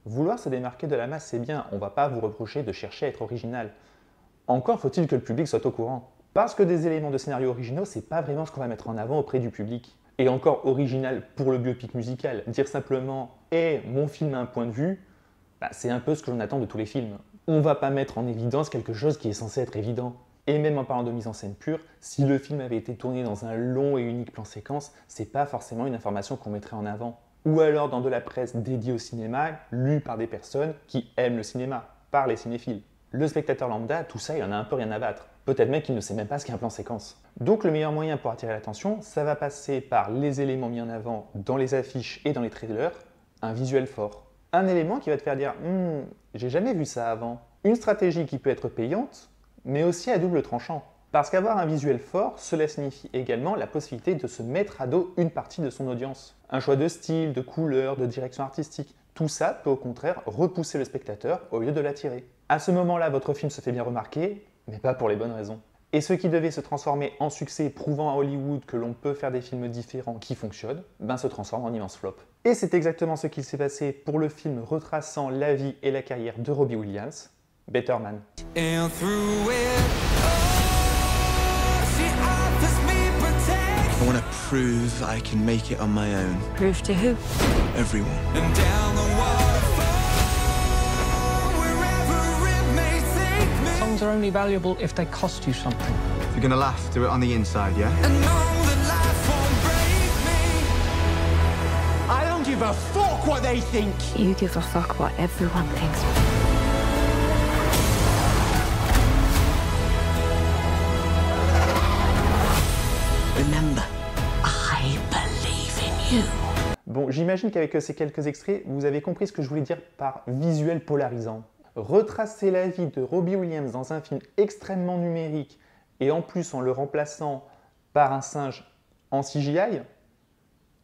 Vouloir se démarquer de la masse, c'est bien, on va pas vous reprocher de chercher à être original. Encore faut-il que le public soit au courant. Parce que des éléments de scénario originaux, c'est pas vraiment ce qu'on va mettre en avant auprès du public. Et encore original pour le biopic musical, dire simplement « Eh, mon film a un point de vue », c'est un peu ce que l'on attend de tous les films. On va pas mettre en évidence quelque chose qui est censé être évident. Et même en parlant de mise en scène pure, si le film avait été tourné dans un long et unique plan séquence, c'est pas forcément une information qu'on mettrait en avant. Ou alors dans de la presse dédiée au cinéma, lue par des personnes qui aiment le cinéma, par les cinéphiles. Le spectateur lambda, tout ça, il en a un peu rien à battre. Peut-être même qu'il ne sait même pas ce qu'est un plan séquence. Donc le meilleur moyen pour attirer l'attention, ça va passer par les éléments mis en avant dans les affiches et dans les trailers, un visuel fort. Un élément qui va te faire dire « j'ai jamais vu ça avant ». Une stratégie qui peut être payante, mais aussi à double tranchant. Parce qu'avoir un visuel fort, cela signifie également la possibilité de se mettre à dos une partie de son audience. Un choix de style, de couleur, de direction artistique, tout ça peut au contraire repousser le spectateur au lieu de l'attirer. À ce moment-là, votre film se fait bien remarquer, mais pas pour les bonnes raisons. Et ce qui devait se transformer en succès prouvant à Hollywood que l'on peut faire des films différents qui fonctionnent, se transforme en immense flop. Et c'est exactement ce qu'il s'est passé pour le film retraçant la vie et la carrière de Robbie Williams, Better Man. I want to prove I can make it on my own. Prove to who? Everyone. Songs are only valuable if they cost you something. If you're gonna laugh, do it on the inside, yeah? I don't give a fuck what they think. You give a fuck what everyone thinks. Remember, I believe in you. Bon, j'imagine qu'avec ces quelques extraits, vous avez compris ce que je voulais dire par visuel polarisant. Retracer la vie de Robbie Williams dans un film extrêmement numérique et en plus en le remplaçant par un singe en CGI,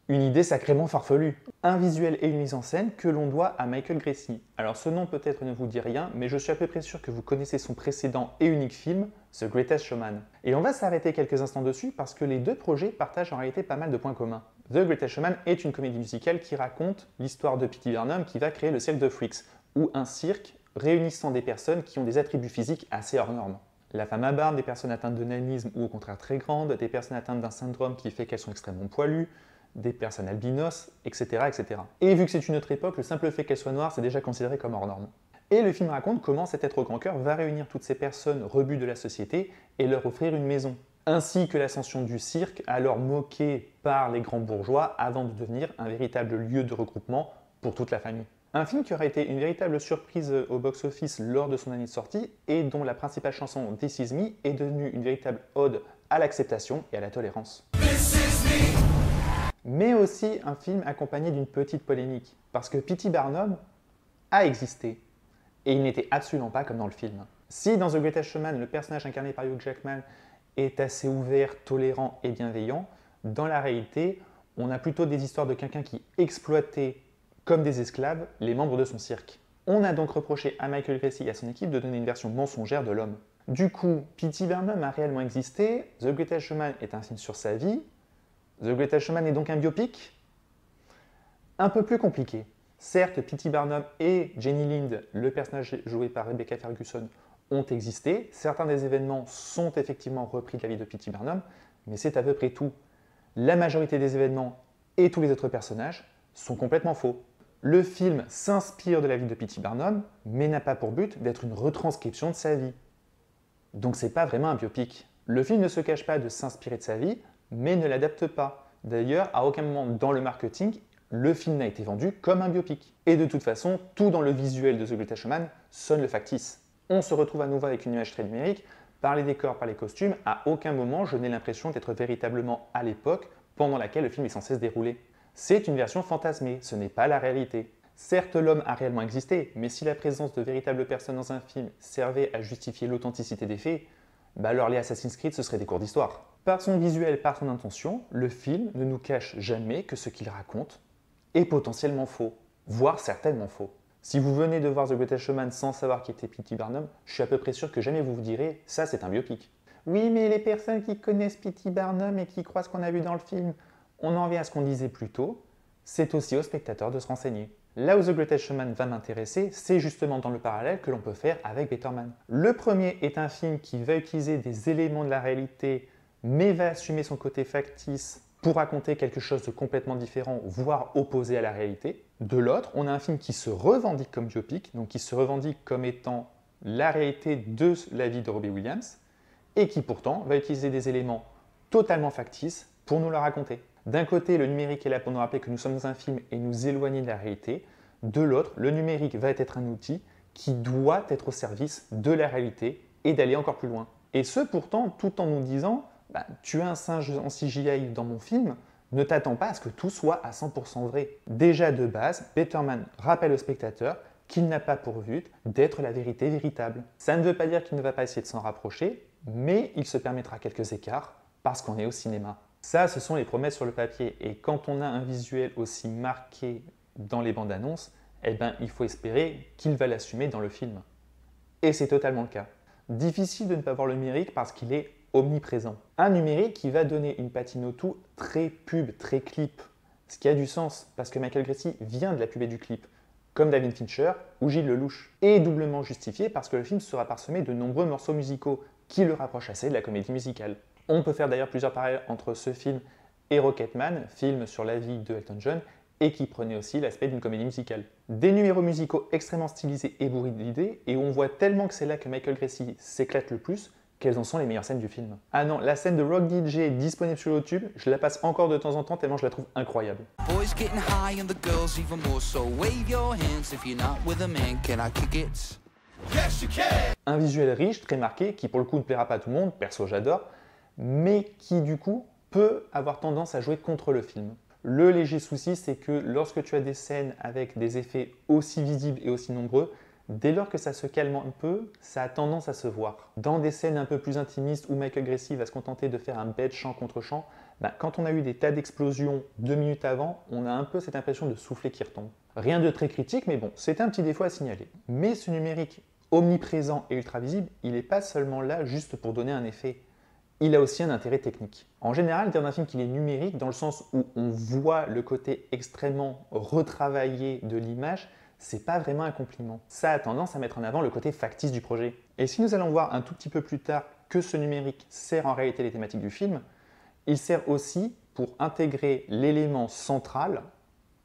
une idée sacrément farfelue. Un visuel et une mise en scène que l'on doit à Michael Gracey. Alors ce nom peut-être ne vous dit rien, mais je suis à peu près sûr que vous connaissez son précédent et unique film, The Greatest Showman. Et on va s'arrêter quelques instants dessus parce que les deux projets partagent en réalité pas mal de points communs. The Greatest Showman est une comédie musicale qui raconte l'histoire de P.T. Barnum qui va créer le Cirque de Freaks, ou un cirque réunissant des personnes qui ont des attributs physiques assez hors normes. La femme à barbe, des personnes atteintes de nanisme ou au contraire très grandes, des personnes atteintes d'un syndrome qui fait qu'elles sont extrêmement poilues, des personnes albinos, etc., etc. Et vu que c'est une autre époque, le simple fait qu'elles soient noires, c'est déjà considéré comme hors norme. Et le film raconte comment cet être au grand cœur va réunir toutes ces personnes rebuts de la société et leur offrir une maison, ainsi que l'ascension du cirque, alors moqué par les grands bourgeois avant de devenir un véritable lieu de regroupement pour toute la famille. Un film qui aura été une véritable surprise au box-office lors de son année de sortie et dont la principale chanson This Is Me est devenue une véritable ode à l'acceptation et à la tolérance. Mais aussi un film accompagné d'une petite polémique, parce que P.T. Barnum a existé, et il n'était absolument pas comme dans le film. Si dans The Greatest Showman, le personnage incarné par Hugh Jackman est assez ouvert, tolérant et bienveillant, dans la réalité, on a plutôt des histoires de quelqu'un qui exploitait comme des esclaves les membres de son cirque. On a donc reproché à Michael Gracey et à son équipe de donner une version mensongère de l'homme. Du coup, P.T. Barnum a réellement existé, The Greatest Showman est un film sur sa vie, The Greatest Showman est donc un biopic un peu plus compliqué. Certes, P.T. Barnum et Jenny Lind, le personnage joué par Rebecca Ferguson, ont existé. Certains des événements sont effectivement repris de la vie de P.T. Barnum, mais c'est à peu près tout. La majorité des événements et tous les autres personnages sont complètement faux. Le film s'inspire de la vie de P.T. Barnum, mais n'a pas pour but d'être une retranscription de sa vie. Donc c'est pas vraiment un biopic. Le film ne se cache pas de s'inspirer de sa vie, mais ne l'adapte pas. D'ailleurs, à aucun moment dans le marketing, le film n'a été vendu comme un biopic. Et de toute façon, tout dans le visuel de The Greatest Showman sonne le factice. On se retrouve à nouveau avec une image très numérique, par les décors, par les costumes, à aucun moment je n'ai l'impression d'être véritablement à l'époque pendant laquelle le film est censé se dérouler. C'est une version fantasmée, ce n'est pas la réalité. Certes, l'homme a réellement existé, mais si la présence de véritables personnes dans un film servait à justifier l'authenticité des faits, alors les Assassin's Creed, ce serait des cours d'histoire. Par son visuel, par son intention, le film ne nous cache jamais que ce qu'il raconte est potentiellement faux, voire certainement faux. Si vous venez de voir The Greatest Showman sans savoir qui était P.T. Barnum, je suis à peu près sûr que jamais vous vous direz « ça c'est un biopic ». Oui, mais les personnes qui connaissent P.T. Barnum et qui croient ce qu'on a vu dans le film, on en vient à ce qu'on disait plus tôt, c'est aussi au spectateur de se renseigner. Là où The Greatest Showman va m'intéresser, c'est justement dans le parallèle que l'on peut faire avec Better Man. Le premier est un film qui va utiliser des éléments de la réalité, mais va assumer son côté factice pour raconter quelque chose de complètement différent, voire opposé à la réalité. De l'autre, on a un film qui se revendique comme biopic, donc qui se revendique comme étant la réalité de la vie de Robbie Williams, et qui pourtant va utiliser des éléments totalement factices pour nous le raconter. D'un côté, le numérique est là pour nous rappeler que nous sommes dans un film et nous éloigner de la réalité. De l'autre, le numérique va être un outil qui doit être au service de la réalité et d'aller encore plus loin. Et ce pourtant, tout en nous disant tu as un singe en CGI dans mon film, ne t'attends pas à ce que tout soit à 100% vrai. Déjà de base, Better Man rappelle au spectateur qu'il n'a pas pour but d'être la vérité véritable. Ça ne veut pas dire qu'il ne va pas essayer de s'en rapprocher, mais il se permettra quelques écarts parce qu'on est au cinéma. Ça, ce sont les promesses sur le papier. Et quand on a un visuel aussi marqué dans les bandes annonces, il faut espérer qu'il va l'assumer dans le film. Et c'est totalement le cas. Difficile de ne pas voir le numérique parce qu'il est omniprésent. Un numérique qui va donner une patine au tout très pub, très clip. Ce qui a du sens parce que Michael Grcie vient de la pub et du clip, comme David Fincher ou Gilles Lelouch. Et doublement justifié parce que le film sera parsemé de nombreux morceaux musicaux qui le rapprochent assez de la comédie musicale. On peut faire d'ailleurs plusieurs parallèles entre ce film et Rocketman, film sur la vie de Elton John, et qui prenait aussi l'aspect d'une comédie musicale. Des numéros musicaux extrêmement stylisés et bourrés d'idées, et on voit tellement que c'est là que Michael Grcie s'éclate le plus, quelles en sont les meilleures scènes du film. Ah non, la scène de Rock DJ disponible sur YouTube, je la passe encore de temps en temps tellement je la trouve incroyable. Un visuel riche, très marqué, qui pour le coup ne plaira pas à tout le monde, perso j'adore, mais qui du coup peut avoir tendance à jouer contre le film. Le léger souci, c'est que lorsque tu as des scènes avec des effets aussi visibles et aussi nombreux, dès lors que ça se calme un peu, ça a tendance à se voir. Dans des scènes un peu plus intimistes où Michael Grcie va se contenter de faire un bête chant contre chant, quand on a eu des tas d'explosions 2 minutes avant, on a un peu cette impression de soufflet qui retombe. Rien de très critique, mais bon, c'est un petit défaut à signaler. Mais ce numérique omniprésent et ultra visible, il n'est pas seulement là juste pour donner un effet. Il a aussi un intérêt technique. En général, dire d'un film qu'il est numérique, dans le sens où on voit le côté extrêmement retravaillé de l'image, c'est pas vraiment un compliment. Ça a tendance à mettre en avant le côté factice du projet. Et si nous allons voir un tout petit peu plus tard que ce numérique sert en réalité les thématiques du film, il sert aussi pour intégrer l'élément central,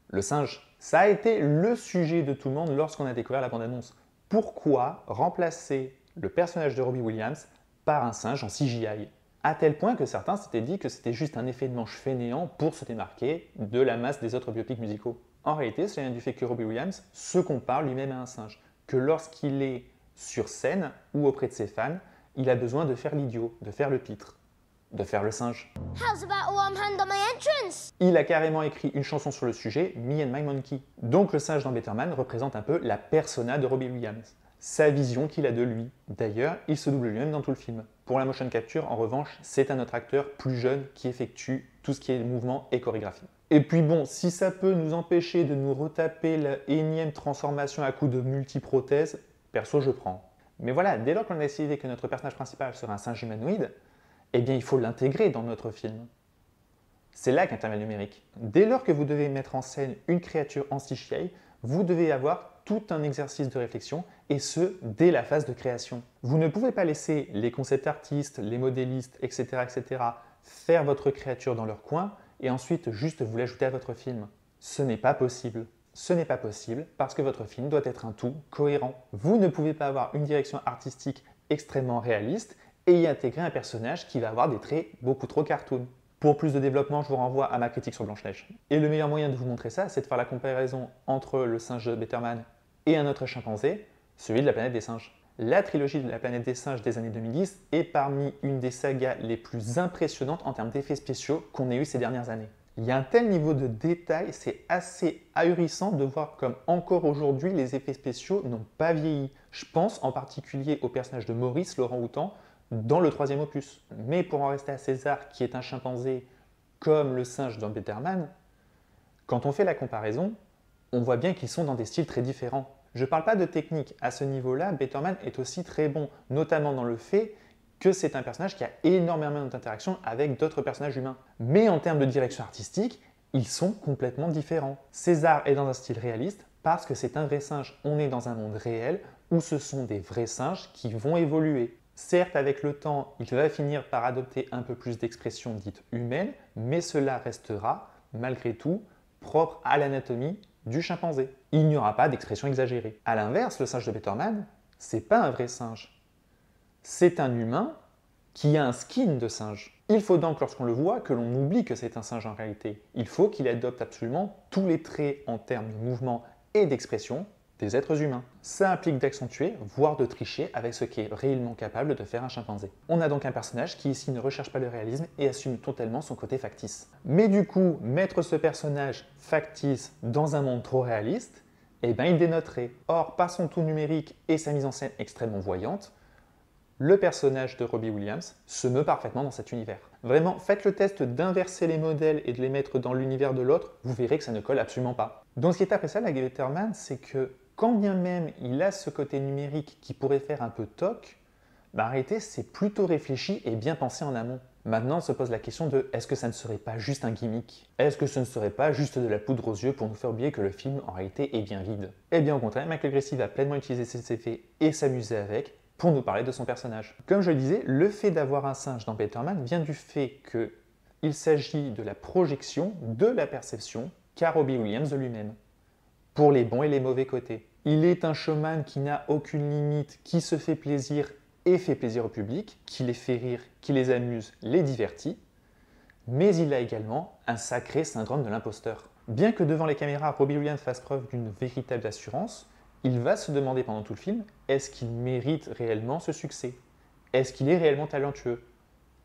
le singe. Ça a été le sujet de tout le monde lorsqu'on a découvert la bande-annonce. Pourquoi remplacer le personnage de Robbie Williams par un singe en CGI ? À tel point que certains s'étaient dit que c'était juste un effet de manche fainéant pour se démarquer de la masse des autres biopics musicaux. En réalité, cela vient du fait que Robbie Williams se compare lui-même à un singe, que lorsqu'il est sur scène ou auprès de ses fans, il a besoin de faire l'idiot, de faire le pitre, de faire le singe. How's about a warm hand on my entrance? Il a carrément écrit une chanson sur le sujet, Me and My Monkey. Donc le singe dans Better Man représente un peu la persona de Robbie Williams, sa vision qu'il a de lui. D'ailleurs, il se double lui-même dans tout le film. Pour la motion capture, en revanche, c'est un autre acteur plus jeune qui effectue tout ce qui est mouvement et chorégraphie. Et puis bon, si ça peut nous empêcher de nous retaper la énième transformation à coup de multiprothèses, perso je prends. Mais voilà, dès lors qu'on a décidé que notre personnage principal serait un singe humanoïde, eh bien il faut l'intégrer dans notre film. C'est là qu'intervient le numérique. Dès lors que vous devez mettre en scène une créature en CGI, vous devez avoir tout un exercice de réflexion, et ce, dès la phase de création. Vous ne pouvez pas laisser les concept artistes, les modélistes, etc., faire votre créature dans leur coin, et ensuite juste vous l'ajouter à votre film. Ce n'est pas possible. Ce n'est pas possible parce que votre film doit être un tout cohérent. Vous ne pouvez pas avoir une direction artistique extrêmement réaliste et y intégrer un personnage qui va avoir des traits beaucoup trop cartoon. Pour plus de développement, je vous renvoie à ma critique sur Blanche-Neige. Et le meilleur moyen de vous montrer ça, c'est de faire la comparaison entre le singe de Better Man et un autre chimpanzé, celui de la planète des singes. La trilogie de la planète des singes des années 2010 est parmi une des sagas les plus impressionnantes en termes d'effets spéciaux qu'on ait eu ces dernières années. Il y a un tel niveau de détail, c'est assez ahurissant de voir comme encore aujourd'hui les effets spéciaux n'ont pas vieilli. Je pense en particulier au personnage de Maurice, l'orang-outan, dans le 3e opus. Mais pour en rester à César, qui est un chimpanzé comme le singe dans Better Man, quand on fait la comparaison, on voit bien qu'ils sont dans des styles très différents. Je ne parle pas de technique. À ce niveau-là, Better Man est aussi très bon, notamment dans le fait que c'est un personnage qui a énormément d'interactions avec d'autres personnages humains. Mais en termes de direction artistique, ils sont complètement différents. César est dans un style réaliste, parce que c'est un vrai singe. On est dans un monde réel où ce sont des vrais singes qui vont évoluer. Certes, avec le temps, il va finir par adopter un peu plus d'expressions dites humaines, mais cela restera, malgré tout, propre à l'anatomie du chimpanzé. Il n'y aura pas d'expression exagérée. A l'inverse, le singe de Peterman, c'est pas un vrai singe. C'est un humain qui a un skin de singe. Il faut donc, lorsqu'on le voit, que l'on oublie que c'est un singe en réalité. Il faut qu'il adopte absolument tous les traits en termes de mouvement et d'expression des êtres humains. Ça implique d'accentuer, voire de tricher avec ce qui est réellement capable de faire un chimpanzé. On a donc un personnage qui ici ne recherche pas le réalisme et assume totalement son côté factice. Mais du coup, mettre ce personnage factice dans un monde trop réaliste, eh ben il dénoterait. Or, par son tout numérique et sa mise en scène extrêmement voyante, le personnage de Robbie Williams se meut parfaitement dans cet univers. Vraiment, faites le test d'inverser les modèles et de les mettre dans l'univers de l'autre, vous verrez que ça ne colle absolument pas. Donc ce qui est appréciable avec Peterman, c'est que quand bien même il a ce côté numérique qui pourrait faire un peu toc, en réalité c'est plutôt réfléchi et bien pensé en amont. Maintenant, on se pose la question de est-ce que ça ne serait pas juste un gimmick? Est-ce que ce ne serait pas juste de la poudre aux yeux pour nous faire oublier que le film en réalité est bien vide? Eh bien au contraire, Michael Gracey va pleinement utiliser ses effets et s'amuser avec pour nous parler de son personnage. Comme je le disais, le fait d'avoir un singe dans Peterman vient du fait qu'il s'agit de la projection de la perception qu'a Robbie Williams de lui-même, pour les bons et les mauvais côtés. Il est un showman qui n'a aucune limite, qui se fait plaisir et fait plaisir au public, qui les fait rire, qui les amuse, les divertit, mais il a également un sacré syndrome de l'imposteur. Bien que devant les caméras, Robbie Williams fasse preuve d'une véritable assurance, il va se demander pendant tout le film, est-ce qu'il mérite réellement ce succès? Est-ce qu'il est réellement talentueux?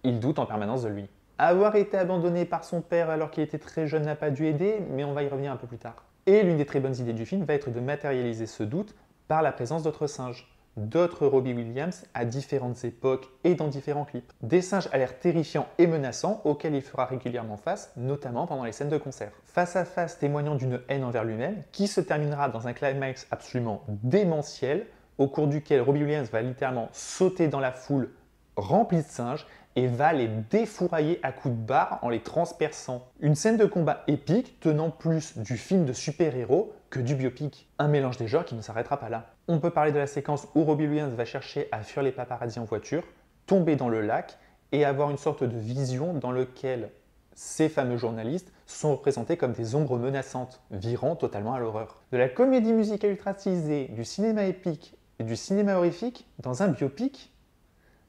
Il doute en permanence de lui. Avoir été abandonné par son père alors qu'il était très jeune n'a pas dû aider, mais on va y revenir un peu plus tard. Et l'une des très bonnes idées du film va être de matérialiser ce doute par la présence d'autres singes. D'autres Robbie Williams à différentes époques et dans différents clips. Des singes à l'air terrifiants et menaçants auxquels il fera régulièrement face, notamment pendant les scènes de concert. Face à face témoignant d'une haine envers lui-même qui se terminera dans un climax absolument démentiel au cours duquel Robbie Williams va littéralement sauter dans la foule remplie de singes et va les défourailler à coups de barre en les transperçant. Une scène de combat épique tenant plus du film de super-héros que du biopic. Un mélange des genres qui ne s'arrêtera pas là. On peut parler de la séquence où Robbie Williams va chercher à fuir les paparazzis en voiture, tomber dans le lac et avoir une sorte de vision dans laquelle ces fameux journalistes sont représentés comme des ombres menaçantes, virant totalement à l'horreur. De la comédie musicale ultra stylisée, du cinéma épique et du cinéma horrifique dans un biopic,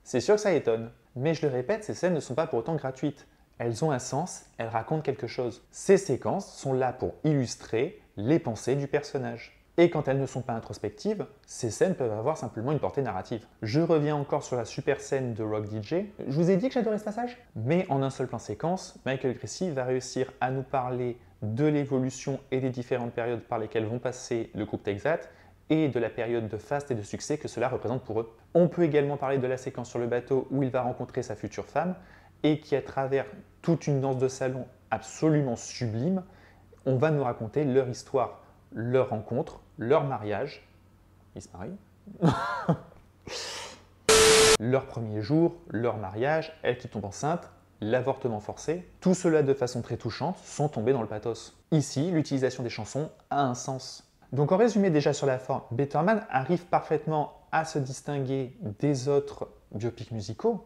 c'est sûr que ça étonne. Mais je le répète, ces scènes ne sont pas pour autant gratuites. Elles ont un sens, elles racontent quelque chose. Ces séquences sont là pour illustrer les pensées du personnage. Et quand elles ne sont pas introspectives, ces scènes peuvent avoir simplement une portée narrative. Je reviens encore sur la super scène de Rock DJ. Je vous ai dit que j'adorais ce passage. Mais en un seul plan séquence, Michael Gracey va réussir à nous parler de l'évolution et des différentes périodes par lesquelles vont passer le groupe Texat et de la période de faste et de succès que cela représente pour eux. On peut également parler de la séquence sur le bateau où il va rencontrer sa future femme et qui, à travers toute une danse de salon absolument sublime, on va nous raconter leur histoire, leur rencontre, leur mariage. Ils se marient. Leur premier jour, leur mariage, elle qui tombe enceinte, l'avortement forcé. Tout cela de façon très touchante sans tomber dans le pathos. Ici, l'utilisation des chansons a un sens. Donc en résumé déjà sur la forme, Peterman arrive parfaitement à se distinguer des autres biopics musicaux,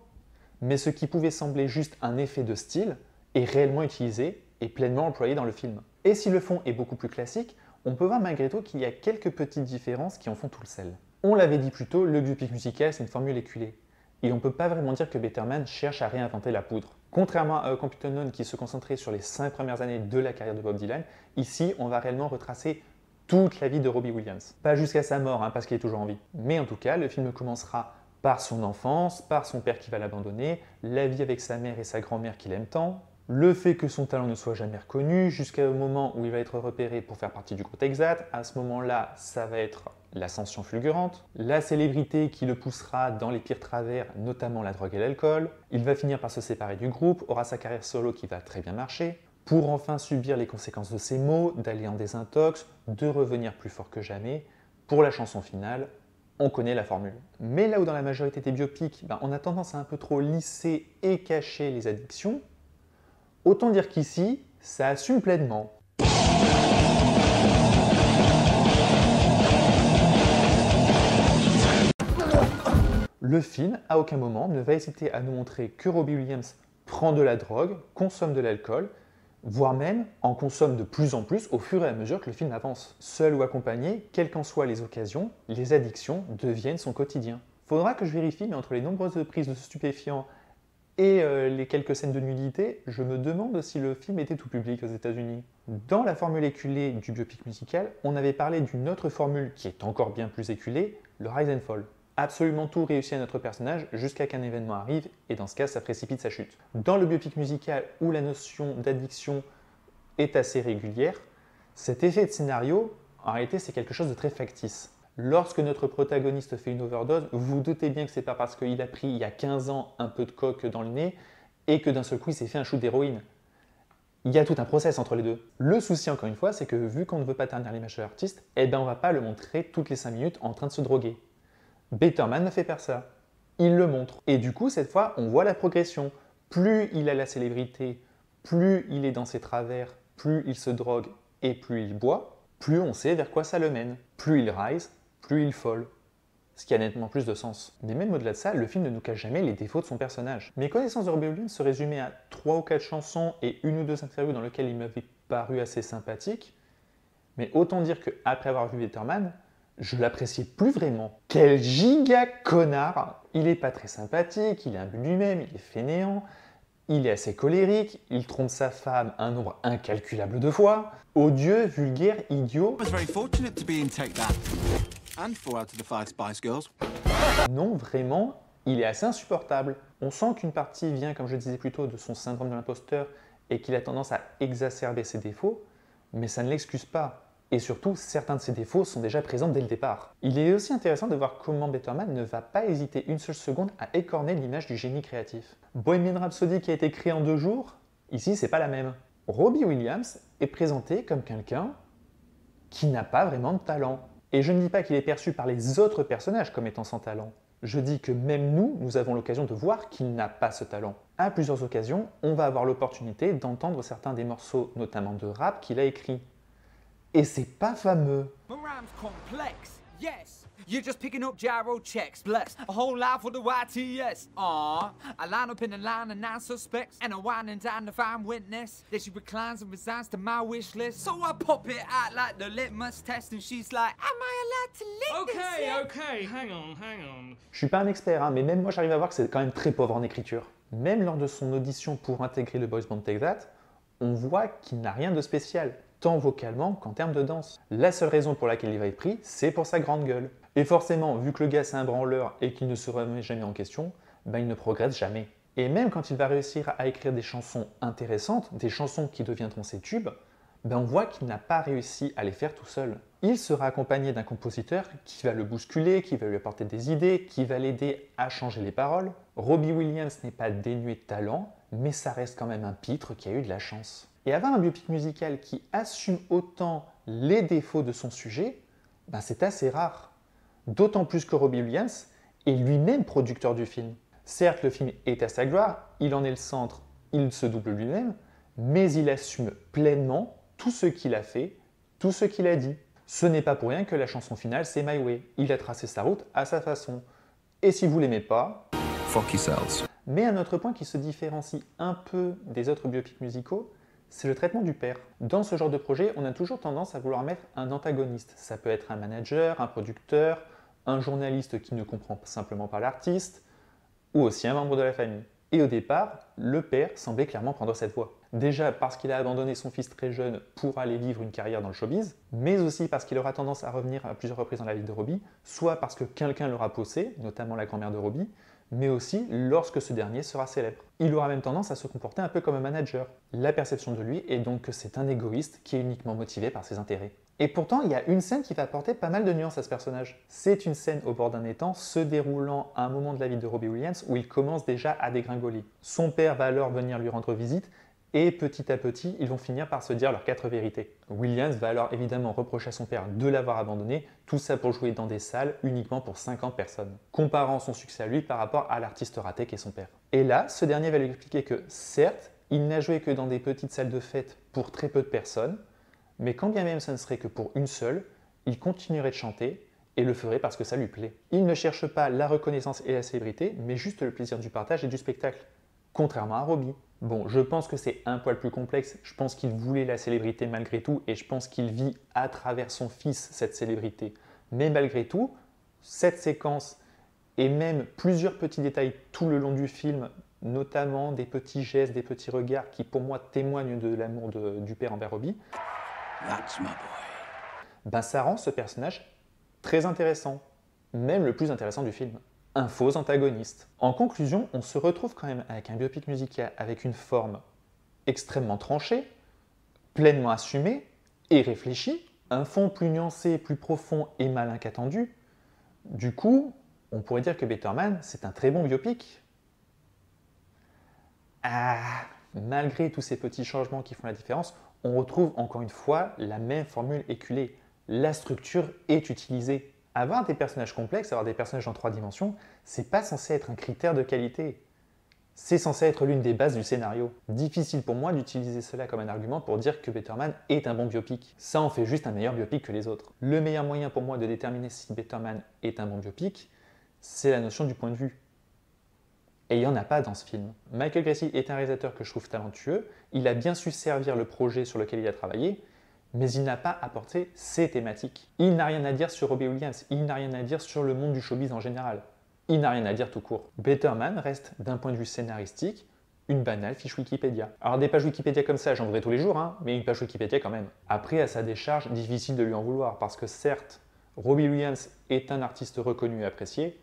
mais ce qui pouvait sembler juste un effet de style est réellement utilisé et pleinement employé dans le film. Et si le fond est beaucoup plus classique, on peut voir malgré tout qu'il y a quelques petites différences qui en font tout le sel. On l'avait dit plus tôt, le biopic musical c'est une formule éculée. Et on ne peut pas vraiment dire que Peterman cherche à réinventer la poudre. Contrairement à Computer Unknown qui se concentrait sur les 5 premières années de la carrière de Bob Dylan, ici on va réellement retracer toute la vie de Robbie Williams. Pas jusqu'à sa mort, parce qu'il est toujours en vie. Mais en tout cas, le film commencera par son enfance, par son père qui va l'abandonner, la vie avec sa mère et sa grand-mère qu'il aime tant, le fait que son talent ne soit jamais reconnu, jusqu'au moment où il va être repéré pour faire partie du groupe Texat. À ce moment-là, ça va être l'ascension fulgurante, la célébrité qui le poussera dans les pires travers, notamment la drogue et l'alcool. Il va finir par se séparer du groupe, aura sa carrière solo qui va très bien marcher, pour enfin subir les conséquences de ses maux, d'aller en désintox, de revenir plus fort que jamais. Pour la chanson finale, on connaît la formule. Mais là où dans la majorité des biopics, on a tendance à un peu trop lisser et cacher les addictions, autant dire qu'ici, ça assume pleinement. Le film, à aucun moment, ne va hésiter à nous montrer que Robbie Williams prend de la drogue, consomme de l'alcool, voire même en consomme de plus en plus au fur et à mesure que le film avance. Seul ou accompagné, quelles qu'en soient les occasions, les addictions deviennent son quotidien. Faudra que je vérifie, mais entre les nombreuses prises de stupéfiants et les quelques scènes de nudité, je me demande si le film était tout public aux États-Unis. Dans la formule éculée du biopic musical, on avait parlé d'une autre formule qui est encore bien plus éculée, le rise and fall. Absolument tout réussit à notre personnage jusqu'à qu'un événement arrive, et dans ce cas, ça précipite sa chute. Dans le biopic musical, où la notion d'addiction est assez régulière, cet effet de scénario, en réalité, c'est quelque chose de très factice. Lorsque notre protagoniste fait une overdose, vous vous doutez bien que c'est pas parce qu'il a pris il y a 15 ans un peu de coke dans le nez et que d'un seul coup il s'est fait un shoot d'héroïne. Il y a tout un process entre les deux. Le souci, encore une fois, c'est que vu qu'on ne veut pas ternir l'image de l'artiste, eh ben on va pas le montrer toutes les 5 minutes en train de se droguer. Better Man ne fait pas ça. Il le montre. Et du coup, cette fois, on voit la progression. Plus il a la célébrité, plus il est dans ses travers, plus il se drogue et plus il boit, plus on sait vers quoi ça le mène. Plus il rise, plus il fall. Ce qui a nettement plus de sens. Mais même au-delà de ça, le film ne nous cache jamais les défauts de son personnage. Mes connaissances de Robbie Williams se résumaient à 3 ou 4 chansons et 1 ou 2 interviews dans lesquelles il m'avait paru assez sympathique. Mais autant dire qu'après avoir vu Better Man, je l'appréciais plus vraiment. Quel giga connard! Il est pas très sympathique, il est imbu de lui-même, il est fainéant, il est assez colérique, il trompe sa femme un nombre incalculable de fois. Odieux, vulgaire, idiot. I was very fortunate to be in Take That. And 4 out of the 5 Spice Girls. Non, vraiment, il est assez insupportable. On sent qu'une partie vient, comme je disais plus tôt, de son syndrome de l'imposteur et qu'il a tendance à exacerber ses défauts, mais ça ne l'excuse pas. Et surtout, certains de ses défauts sont déjà présents dès le départ. Il est aussi intéressant de voir comment Better Man ne va pas hésiter une seule seconde à écorner l'image du génie créatif. Bohemian Rhapsody qui a été créé en 2 jours, ici c'est pas la même. Robbie Williams est présenté comme quelqu'un qui n'a pas vraiment de talent. Et je ne dis pas qu'il est perçu par les autres personnages comme étant sans talent. Je dis que même nous avons l'occasion de voir qu'il n'a pas ce talent. À plusieurs occasions, on va avoir l'opportunité d'entendre certains des morceaux, notamment de rap, qu'il a écrits. Et c'est pas fameux. Rhymes complex, yes. You're just picking up gyro checks, bless. A whole life for the YTS. Aww, I line up in a line of 9 suspects, and I'm winding down to find witness. Then she reclines and resigns to my wish list. So I pop it out like the litmus test, and she's like, am I allowed to lick this? Okay, hang on. Je suis pas un expert, hein, mais même moi j'arrive à voir que c'est quand même très pauvre en écriture. Même lors de son audition pour intégrer le boys band Take That, on voit qu'il n'a rien de spécial, tant vocalement qu'en termes de danse. La seule raison pour laquelle il va être pris, c'est pour sa grande gueule. Et forcément, vu que le gars c'est un branleur et qu'il ne se remet jamais en question, ben il ne progresse jamais. Et même quand il va réussir à écrire des chansons intéressantes, des chansons qui deviendront ses tubes, ben on voit qu'il n'a pas réussi à les faire tout seul. Il sera accompagné d'un compositeur qui va le bousculer, qui va lui apporter des idées, qui va l'aider à changer les paroles. Robbie Williams n'est pas dénué de talent, mais ça reste quand même un pitre qui a eu de la chance. Et avoir un biopic musical qui assume autant les défauts de son sujet, ben c'est assez rare. D'autant plus que Robbie Williams est lui-même producteur du film. Certes, le film est à sa gloire, il en est le centre, il se double lui-même, mais il assume pleinement tout ce qu'il a fait, tout ce qu'il a dit. Ce n'est pas pour rien que la chanson finale, c'est My Way. Il a tracé sa route à sa façon. Et si vous l'aimez pas... Fuck yourselves. Mais un autre point qui se différencie un peu des autres biopics musicaux, c'est le traitement du père. Dans ce genre de projet, on a toujours tendance à vouloir mettre un antagoniste. Ça peut être un manager, un producteur, un journaliste qui ne comprend simplement pas l'artiste, ou aussi un membre de la famille. Et au départ, le père semblait clairement prendre cette voie. Déjà parce qu'il a abandonné son fils très jeune pour aller vivre une carrière dans le showbiz, mais aussi parce qu'il aura tendance à revenir à plusieurs reprises dans la vie de Robbie, soit parce que quelqu'un l'aura poussé, notamment la grand-mère de Robbie, mais aussi lorsque ce dernier sera célèbre. Il aura même tendance à se comporter un peu comme un manager. La perception de lui est donc que c'est un égoïste qui est uniquement motivé par ses intérêts. Et pourtant, il y a une scène qui va apporter pas mal de nuances à ce personnage. C'est une scène au bord d'un étang se déroulant à un moment de la vie de Robbie Williams où il commence déjà à dégringoler. Son père va alors venir lui rendre visite et petit à petit, ils vont finir par se dire leurs 4 vérités. Williams va alors évidemment reprocher à son père de l'avoir abandonné, tout ça pour jouer dans des salles uniquement pour 50 personnes, comparant son succès à lui par rapport à l'artiste raté qu'est son père. Et là, ce dernier va lui expliquer que certes, il n'a joué que dans des petites salles de fête pour très peu de personnes, mais quand bien même ce ne serait que pour une seule, il continuerait de chanter et le ferait parce que ça lui plaît. Il ne cherche pas la reconnaissance et la célébrité, mais juste le plaisir du partage et du spectacle, contrairement à Robbie. Bon, je pense que c'est un poil plus complexe, je pense qu'il voulait la célébrité malgré tout, et je pense qu'il vit à travers son fils cette célébrité. Mais malgré tout, cette séquence, et même plusieurs petits détails tout le long du film, notamment des petits gestes, des petits regards qui pour moi témoignent de l'amour du père envers Robbie, That's my boy. ben ça rend ce personnage très intéressant, même le plus intéressant du film. Un faux antagoniste. En conclusion, on se retrouve quand même avec un biopic musical avec une forme extrêmement tranchée, pleinement assumée et réfléchie, un fond plus nuancé, plus profond et malin qu'attendu. Du coup, on pourrait dire que Better Man, c'est un très bon biopic. Malgré tous ces petits changements qui font la différence, on retrouve encore une fois la même formule éculée. La structure est utilisée. Avoir des personnages complexes, avoir des personnages en 3 dimensions, c'est pas censé être un critère de qualité. C'est censé être l'une des bases du scénario. Difficile pour moi d'utiliser cela comme un argument pour dire que Better Man est un bon biopic. Ça en fait juste un meilleur biopic que les autres. Le meilleur moyen pour moi de déterminer si Better Man est un bon biopic, c'est la notion du point de vue. Et il n'y en a pas dans ce film. Michael Gracey est un réalisateur que je trouve talentueux, il a bien su servir le projet sur lequel il a travaillé, mais il n'a pas apporté ses thématiques. Il n'a rien à dire sur Robbie Williams, il n'a rien à dire sur le monde du showbiz en général. Il n'a rien à dire tout court. Better Man reste, d'un point de vue scénaristique, une banale fiche Wikipédia. Alors des pages Wikipédia comme ça, j'en voudrais tous les jours, hein, mais une page Wikipédia quand même. Après, à sa décharge, difficile de lui en vouloir, parce que certes, Robbie Williams est un artiste reconnu et apprécié,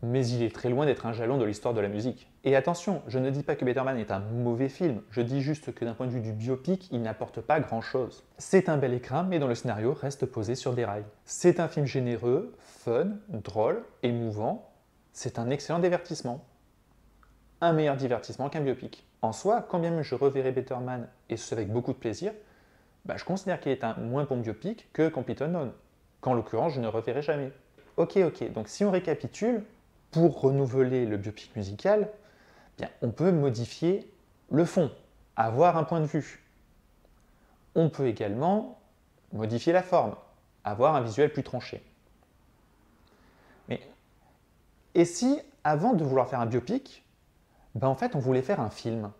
mais il est très loin d'être un jalon de l'histoire de la musique. Et attention, je ne dis pas que Better Man est un mauvais film, je dis juste que d'un point de vue du biopic, il n'apporte pas grand-chose. C'est un bel écrin, mais dont le scénario reste posé sur des rails. C'est un film généreux, fun, drôle, émouvant, c'est un excellent divertissement. Un meilleur divertissement qu'un biopic. En soi, quand bien même je reverrai Better Man, et ce avec beaucoup de plaisir, je considère qu'il est un moins bon biopic que Complete Unknown, qu'en l'occurrence je ne reverrai jamais. Ok, donc si on récapitule, pour renouveler le biopic musical, on peut modifier le fond, avoir un point de vue. On peut également modifier la forme, avoir un visuel plus tranché. Mais et si, avant de vouloir faire un biopic, en fait on voulait faire un film?